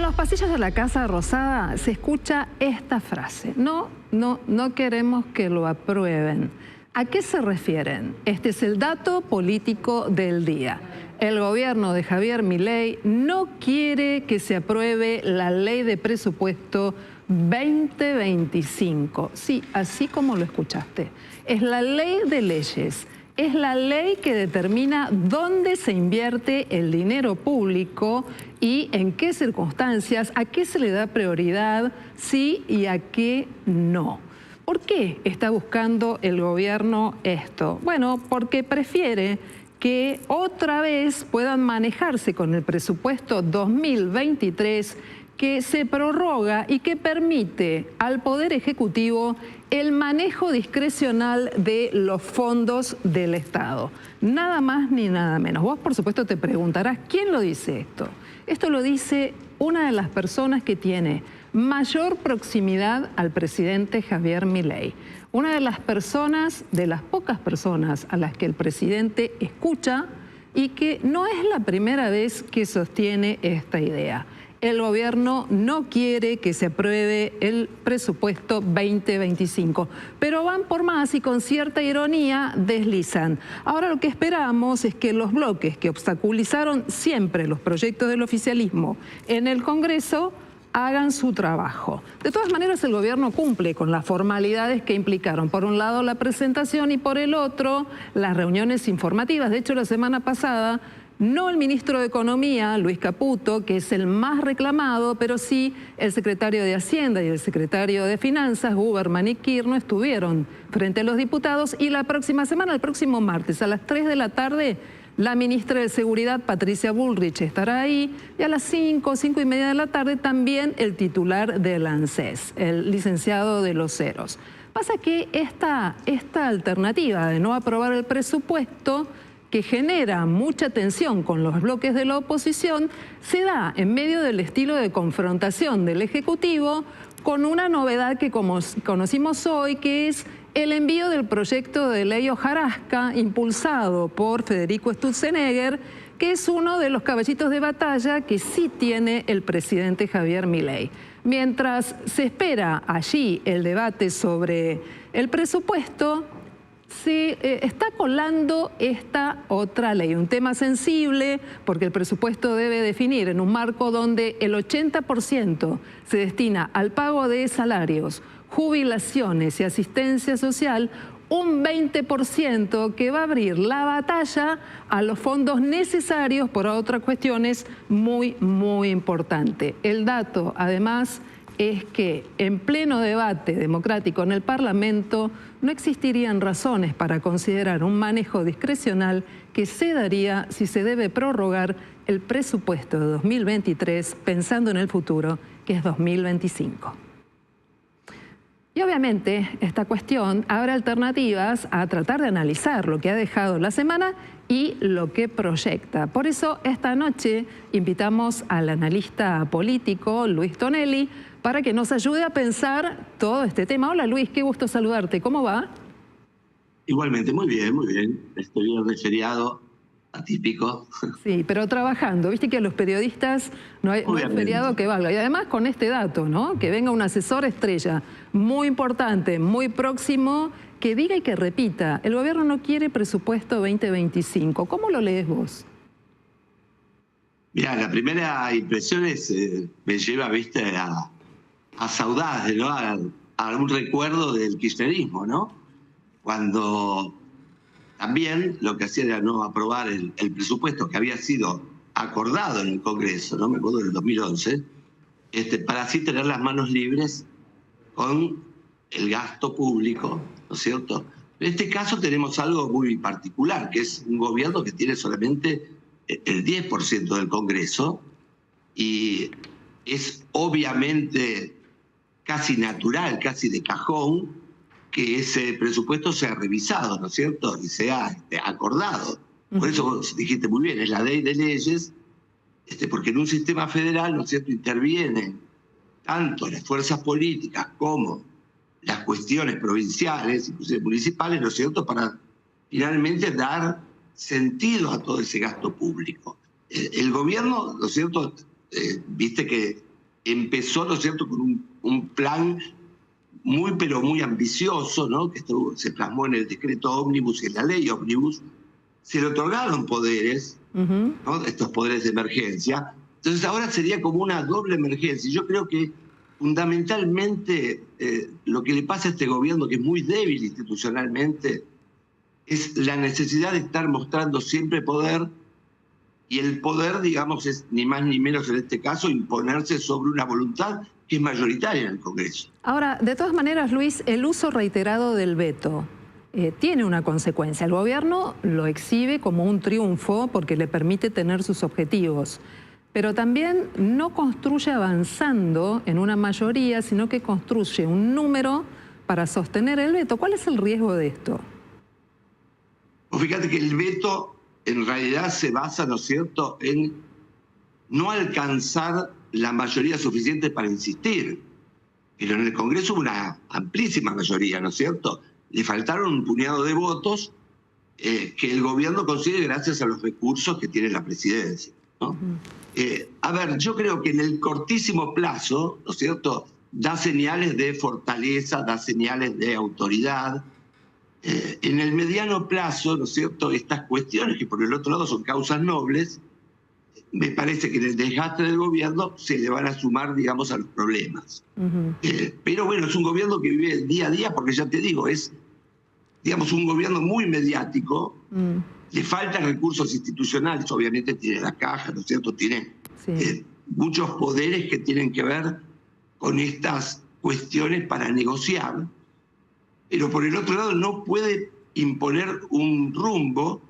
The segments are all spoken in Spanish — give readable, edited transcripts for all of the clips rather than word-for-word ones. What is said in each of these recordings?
los pasillos de la Casa Rosada se escucha esta frase: no queremos que lo aprueben. ¿A qué se refieren? Este es el dato político del día. El gobierno de Javier Milei no quiere que se apruebe la ley de presupuesto 2025. Sí, así como lo escuchaste. Es la ley de leyes. Es la ley que determina dónde se invierte el dinero público y en qué circunstancias, a qué se le da prioridad, sí y a qué no. ¿Por qué está buscando el gobierno esto? Bueno, porque prefiere que otra vez puedan manejarse con el presupuesto 2023 que se prorroga y que permite al Poder Ejecutivo el manejo discrecional de los fondos del Estado. Nada más ni nada menos. Vos, por supuesto, te preguntarás, ¿quién lo dice esto? Esto lo dice una de las personas que tiene mayor proximidad al presidente Javier Milei. Una de las personas, de las pocas personas a las que el presidente escucha y que no es la primera vez que sostiene esta idea. El gobierno no quiere que se apruebe el presupuesto 2025, pero van por más y con cierta ironía deslizan. Ahora lo que esperamos es que los bloques que obstaculizaron siempre los proyectos del oficialismo en el Congreso hagan su trabajo. De todas maneras, el gobierno cumple con las formalidades que implicaron, por un lado, la presentación y por el otro, las reuniones informativas. De hecho, la semana pasada, no el ministro de Economía, Luis Caputo, que es el más reclamado, pero sí el secretario de Hacienda y el secretario de Finanzas, Huberman y Kirchner, estuvieron frente a los diputados y la próxima semana, el próximo martes, a las 3 de la tarde, la ministra de Seguridad, Patricia Bullrich, estará ahí y a las 5:30 de la tarde también el titular del ANSES, el licenciado de los Ceros. Pasa que esta alternativa de no aprobar el presupuesto, que genera mucha tensión con los bloques de la oposición, se da en medio del estilo de confrontación del Ejecutivo con una novedad que conocimos hoy, que es el envío del proyecto de ley hojarasca impulsado por Federico Sturzenegger, que es uno de los caballitos de batalla que sí tiene el presidente Javier Milei. Mientras se espera allí el debate sobre el presupuesto, se está colando esta otra ley, un tema sensible porque el presupuesto debe definir en un marco donde el 80% se destina al pago de salarios, jubilaciones y asistencia social, un 20% que va a abrir la batalla a los fondos necesarios por otras cuestiones muy importantes. El dato, además, es que en pleno debate democrático en el Parlamento no existirían razones para considerar un manejo discrecional que se daría si se debe prorrogar el presupuesto de 2023 pensando en el futuro, que es 2025. Y obviamente esta cuestión abre alternativas a tratar de analizar lo que ha dejado la semana y lo que proyecta. Por eso esta noche invitamos al analista político Luis Tonelli para que nos ayude a pensar todo este tema. Hola Luis, qué gusto saludarte. ¿Cómo va? Igualmente, muy bien, muy bien. Este viernes feriado atípico. Sí, pero trabajando. Viste que a los periodistas no hay feriado que valga. Y además con este dato, ¿no? Que venga un asesor estrella muy importante, muy próximo, que diga y que repita: el gobierno no quiere presupuesto 2025. ¿Cómo lo lees vos? Mira, la primera impresión es, me lleva, viste, a saudades, ¿no? A un recuerdo del kirchnerismo, ¿no? Cuando también lo que hacía era no aprobar el presupuesto que había sido acordado en el Congreso, ¿no? Me acuerdo del 2011, para así tener las manos libres con el gasto público, ¿no es cierto? En este caso tenemos algo muy particular, que es un gobierno que tiene solamente el 10% del Congreso y es obviamente casi natural, casi de cajón, que ese presupuesto sea revisado, ¿no es cierto? Y sea acordado. Por eso vos dijiste muy bien, es la ley de leyes, porque en un sistema federal, ¿no es cierto?, intervienen tanto las fuerzas políticas como las cuestiones provinciales, inclusive municipales, ¿no es cierto?, para finalmente dar sentido a todo ese gasto público. El gobierno, ¿no es cierto?, viste que empezó, ¿no es cierto?, con un plan muy, pero muy ambicioso, ¿no?, que se plasmó en el decreto ómnibus y en la ley ómnibus. Se le otorgaron poderes, ¿no?, estos poderes de emergencia. Entonces ahora sería como una doble emergencia. Yo creo que fundamentalmente lo que le pasa a este gobierno, que es muy débil institucionalmente, es la necesidad de estar mostrando siempre poder, y el poder, digamos, es ni más ni menos en este caso imponerse sobre una voluntad que es mayoritaria en el Congreso. Ahora, de todas maneras, Luis, el uso reiterado del veto tiene una consecuencia. El gobierno lo exhibe como un triunfo porque le permite tener sus objetivos, pero también no construye avanzando en una mayoría, sino que construye un número para sostener el veto. ¿Cuál es el riesgo de esto? Pues fíjate que el veto en realidad se basa, ¿no es cierto?, en no alcanzar la mayoría suficiente para insistir. Pero en el Congreso hubo una amplísima mayoría, ¿no es cierto? Le faltaron un puñado de votos que el gobierno consigue gracias a los recursos que tiene la presidencia, ¿no? A ver, yo creo que en el cortísimo plazo, ¿no es cierto?, da señales de fortaleza, da señales de autoridad. En el mediano plazo, ¿no es cierto?, estas cuestiones, que por el otro lado son causas nobles, me parece que en el desgaste del gobierno se le van a sumar, digamos, a los problemas. Pero bueno, es un gobierno que vive día a día, porque ya te digo, es, digamos, un gobierno muy mediático. Le faltan recursos institucionales, obviamente tiene la caja, ¿no es cierto?, tiene muchos poderes que tienen que ver con estas cuestiones para negociar, pero por el otro lado no puede imponer un rumbo,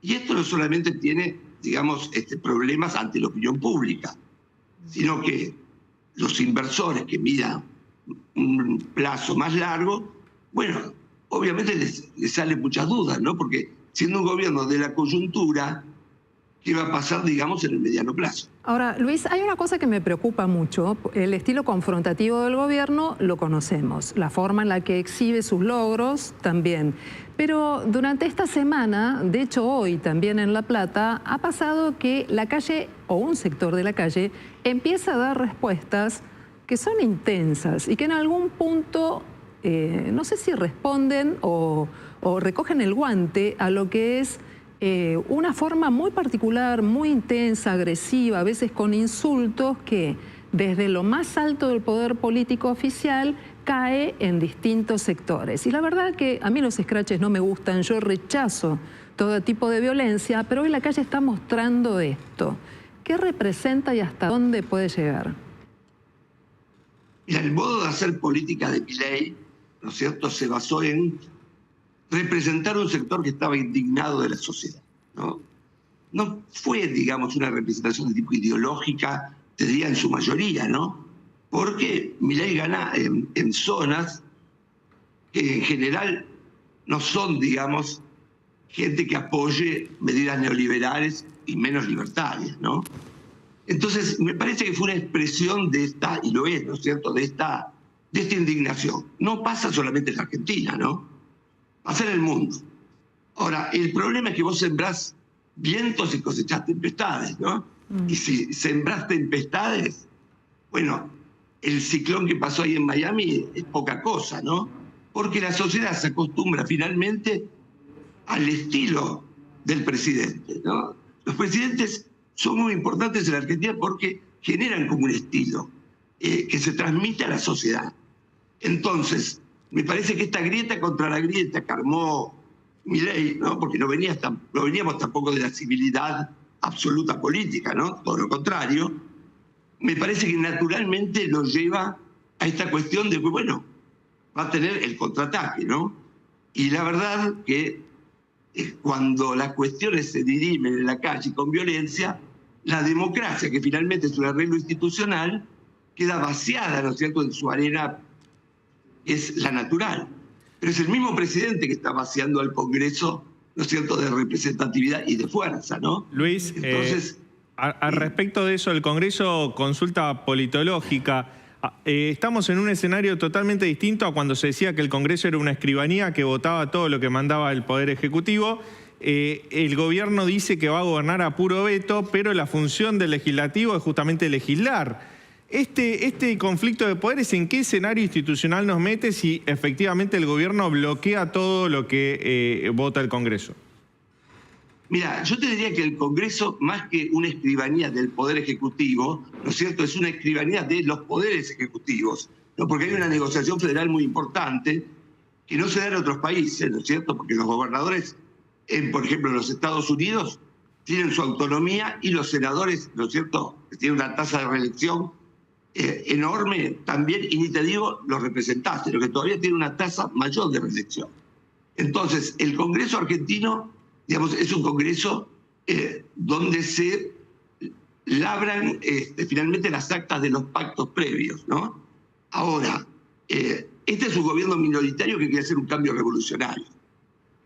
y esto no solamente tiene, digamos, problemas ante la opinión pública, sino que los inversores que miran un plazo más largo, bueno, obviamente les salen muchas dudas, ¿no? Porque siendo un gobierno de la coyuntura, ¿qué va a pasar, digamos, en el mediano plazo? Ahora, Luis, hay una cosa que me preocupa mucho. El estilo confrontativo del gobierno lo conocemos, la forma en la que exhibe sus logros también. Pero durante esta semana, de hecho hoy también en La Plata, ha pasado que la calle o un sector de la calle empieza a dar respuestas que son intensas y que en algún punto, no sé si responden o recogen el guante a lo que es una forma muy particular, muy intensa, agresiva, a veces con insultos que desde lo más alto del poder político oficial cae en distintos sectores. Y la verdad que a mí los escraches no me gustan, yo rechazo todo tipo de violencia, pero hoy la calle está mostrando esto. ¿Qué representa y hasta dónde puede llegar? Mira, el modo de hacer política de Milei, ¿no es cierto?, se basó en representar un sector que estaba indignado de la sociedad, ¿no? No fue, digamos, una representación de tipo ideológica, te diría en su mayoría, ¿no? Porque Milei gana en zonas que en general no son, digamos, gente que apoye medidas neoliberales y menos libertarias, ¿no? Entonces, me parece que fue una expresión de esta, y lo es, ¿no es cierto?, de esta indignación. No pasa solamente en la Argentina, ¿no? Pasa en el mundo. Ahora, el problema es que vos sembrás vientos y cosechás tempestades, ¿no? Y si sembrás tempestades, bueno, el ciclón que pasó ahí en Miami es poca cosa, ¿no? Porque la sociedad se acostumbra finalmente al estilo del presidente, ¿no? Los presidentes son muy importantes en la Argentina porque generan como un estilo que se transmite a la sociedad. Entonces, me parece que esta grieta contra la grieta que armó Milei, ¿no?, porque no veníamos tampoco de la civilidad absoluta política, ¿no?, todo lo contrario, me parece que naturalmente lo lleva a esta cuestión de que, bueno, va a tener el contraataque, ¿no? Y la verdad que cuando las cuestiones se dirimen en la calle con violencia, la democracia, que finalmente es un arreglo institucional, queda vaciada, ¿no es cierto?, en su arena es la natural. Pero es el mismo presidente que está vaciando al Congreso, ¿no es cierto?, de representatividad y de fuerza, ¿no? Luis, entonces, al respecto de eso, el Congreso consulta politológica. Estamos en un escenario totalmente distinto a cuando se decía que el Congreso era una escribanía que votaba todo lo que mandaba el Poder Ejecutivo. El gobierno dice que va a gobernar a puro veto, pero la función del legislativo es justamente legislar. Este conflicto de poderes, ¿en qué escenario institucional nos mete si efectivamente el gobierno bloquea todo lo que vota el Congreso? Mira, yo te diría que el Congreso, más que una escribanía del Poder Ejecutivo, ¿no es cierto?, es una escribanía de los poderes ejecutivos, ¿no? Porque hay una negociación federal muy importante que no se da en otros países, ¿no es cierto?, porque los gobernadores, por ejemplo, en los Estados Unidos, tienen su autonomía y los senadores, ¿no es cierto?, que tienen una tasa de reelección enorme también, y ni te digo los representantes, lo que todavía tiene una tasa mayor de reelección. Entonces, el Congreso argentino, digamos, es un Congreso donde se labran finalmente las actas de los pactos previos, ¿no? Ahora, este es un gobierno minoritario que quiere hacer un cambio revolucionario.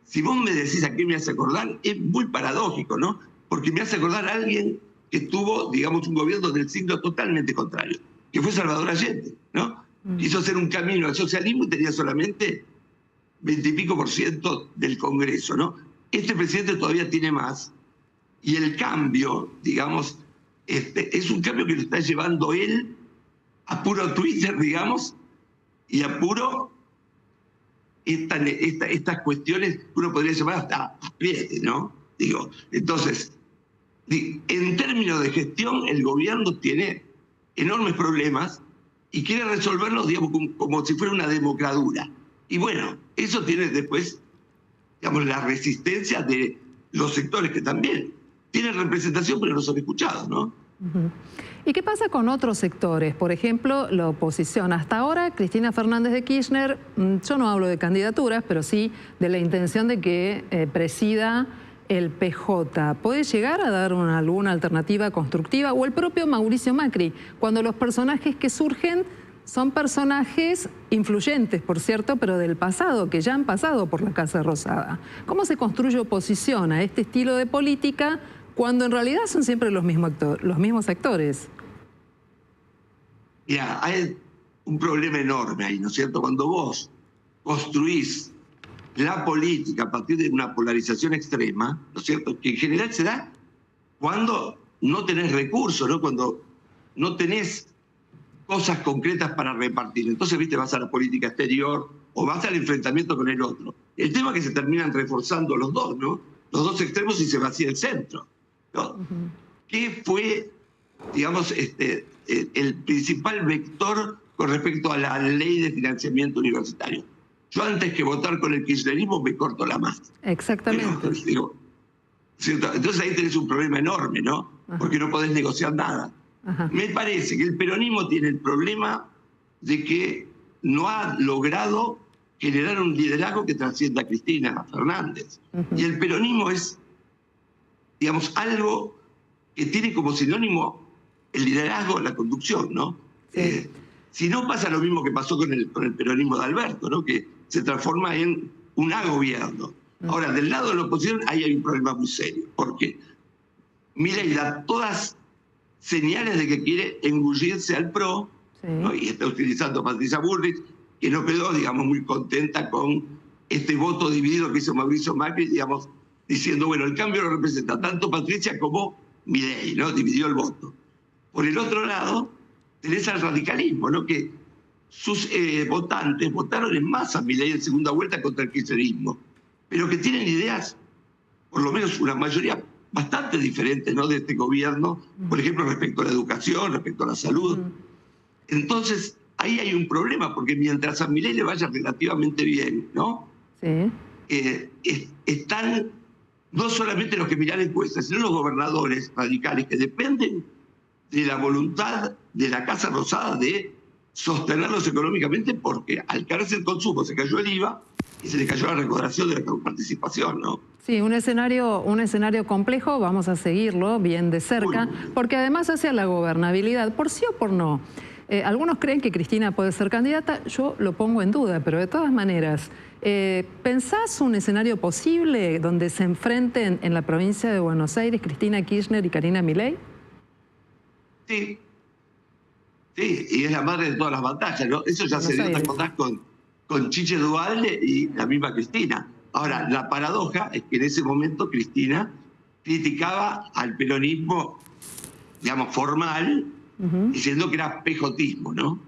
Si vos me decís a qué me hace acordar, es muy paradójico, ¿no? Porque me hace acordar a alguien que tuvo, digamos, un gobierno del signo totalmente contrario, que fue Salvador Allende, ¿no? Quiso hacer un camino al socialismo y tenía solamente 20 y pico % del Congreso, ¿no? Este presidente todavía tiene más, y el cambio, digamos, es un cambio que lo está llevando él a puro Twitter, digamos, y a puro estas cuestiones que uno podría llamar hasta apriete, ¿no? Digo, entonces, en términos de gestión, el gobierno tiene enormes problemas y quiere resolverlos, digamos, como si fuera una democradura. Y bueno, eso tiene después, digamos, la resistencia de los sectores que también tienen representación pero no son escuchados, ¿no? ¿Y qué pasa con otros sectores? Por ejemplo, la oposición. Hasta ahora, Cristina Fernández de Kirchner, yo no hablo de candidaturas, pero sí de la intención de que presida el PJ. ¿Puede llegar a dar alguna alternativa constructiva? O el propio Mauricio Macri, cuando los personajes que surgen son personajes influyentes, por cierto, pero del pasado, que ya han pasado por la Casa Rosada. ¿Cómo se construye oposición a este estilo de política cuando en realidad son siempre los mismos actores? Mira, hay un problema enorme ahí, ¿no es cierto? Cuando vos construís la política a partir de una polarización extrema, ¿no es cierto?, que en general se da cuando no tenés recursos, ¿no? Cuando no tenés cosas concretas para repartir. Entonces, viste, vas a la política exterior o vas al enfrentamiento con el otro. El tema es que se terminan reforzando los dos, ¿no? Los dos extremos y se vacía el centro, ¿no? ¿Qué fue, digamos, el principal vector con respecto a la ley de financiamiento universitario? Yo antes que votar con el kirchnerismo me corto la mano. Exactamente. Digo, entonces ahí tenés un problema enorme, ¿no? Porque no podés negociar nada. Me parece que el peronismo tiene el problema de que no ha logrado generar un liderazgo que trascienda a Cristina Fernández. Y el peronismo es, digamos, algo que tiene como sinónimo el liderazgo, la conducción, ¿no? Sí. Si no pasa lo mismo que pasó con el peronismo de Alberto, ¿no? Que se transforma en un gobierno. Ahora, del lado de la oposición, ahí hay un problema muy serio, porque Milei da todas señales de que quiere engullirse al PRO, sí, ¿no? Y está utilizando a Patricia Bullrich, que no quedó, digamos, muy contenta con este voto dividido que hizo Mauricio Macri, digamos, diciendo, bueno, el cambio lo representa tanto Patricia como Milei, ¿no? Dividió el voto. Por el otro lado, tenés al radicalismo, ¿no? Que sus votantes votaron en masa a Milei en segunda vuelta contra el kirchnerismo, pero que tienen ideas, por lo menos una mayoría bastante diferentes, ¿no?, de este gobierno, por ejemplo, respecto a la educación, respecto a la salud. Entonces, ahí hay un problema, porque mientras a Milei le vaya relativamente bien, ¿no? Sí. Están no solamente los que miran encuestas, sino los gobernadores radicales que dependen de la voluntad de la Casa Rosada de sostenerlos económicamente, porque al caerse el consumo se cayó el IVA y se le cayó la recaudación de la participación, ¿no? Sí, un escenario complejo, vamos a seguirlo bien de cerca, porque además hacia la gobernabilidad, por sí o por no. Algunos creen que Cristina puede ser candidata, yo lo pongo en duda, pero de todas maneras, ¿pensás un escenario posible donde se enfrenten en la provincia de Buenos Aires Cristina Kirchner y Karina Milei? Sí. Sí, y es la madre de todas las batallas, ¿no? Eso ya se dio, ¿te acordás? Con Chiche Duhalde y la misma Cristina. Ahora, la paradoja es que en ese momento Cristina criticaba al peronismo, digamos, formal, diciendo que era pejotismo, ¿no?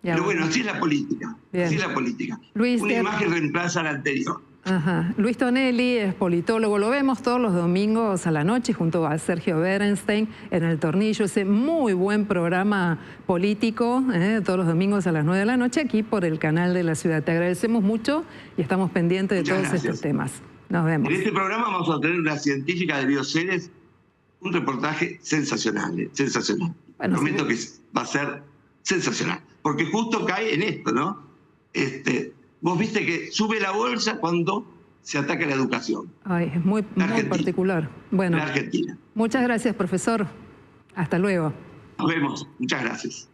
Pero bueno, así es la política. Bien. Así es la política. Luis, una imagen reemplaza a la anterior. Ajá. Luis Tonelli es politólogo, lo vemos todos los domingos a la noche junto a Sergio Berenstein en El Tornillo, ese muy buen programa político, todos los domingos a las 9 de la noche aquí por el canal de la ciudad. Te agradecemos mucho y estamos pendientes de todos estos temas. Nos vemos. En este programa vamos a tener una científica de Bioceres, un reportaje sensacional, sensacional. Bueno, prometo que va a ser sensacional, porque justo cae en esto, ¿no? Vos viste que sube la bolsa cuando se ataca la educación. Ay, es muy particular. Bueno, en Argentina. Muchas gracias, profesor. Hasta luego. Nos vemos. Muchas gracias.